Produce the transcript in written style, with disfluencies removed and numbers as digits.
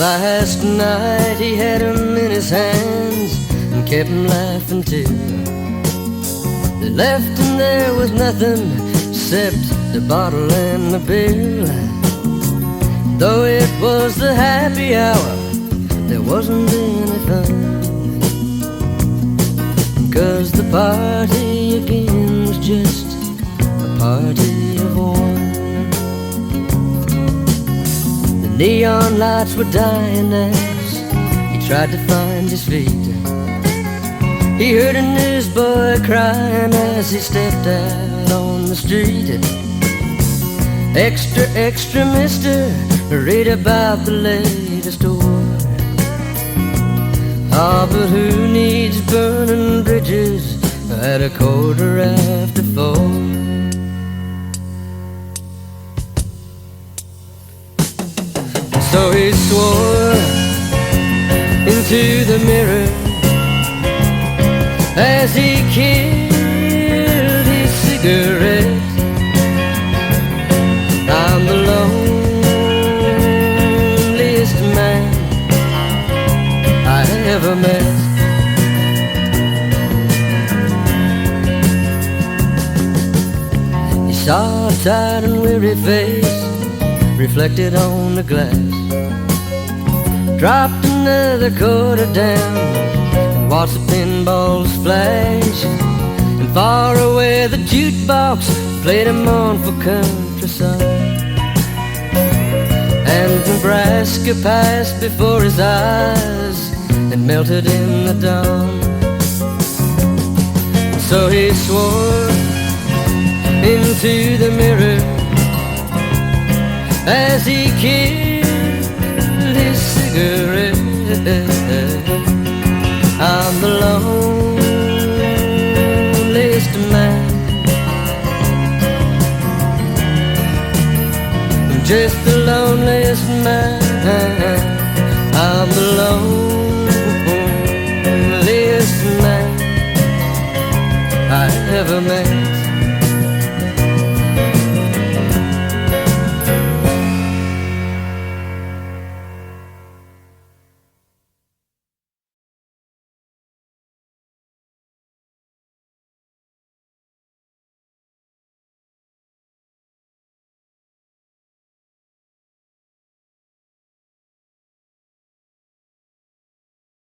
Last night he had 'em in his hands and kept 'em laughing too. They left and there was nothing except the bottle and the bill. Though it was the happy hour, there wasn't any fun, 'cause the party again was just a party of one. The neon lights were dying as he tried to find his feet. He heard a newsboy crying as he stepped out on the street. Extra, extra, mister, read about the latest war. Ah, but who needs burning bridges at 4:15? So he swore into the mirror as he killed his cigarette. I'm the loneliest man I ever met. He saw a tired and weary face reflected on the glass, dropped another quarter down and watched the pinball splash. And far away the jukebox played a mournful country song, and Nebraska passed before his eyes and melted in the dawn. So he swore into the mirror as he killed his cigarette.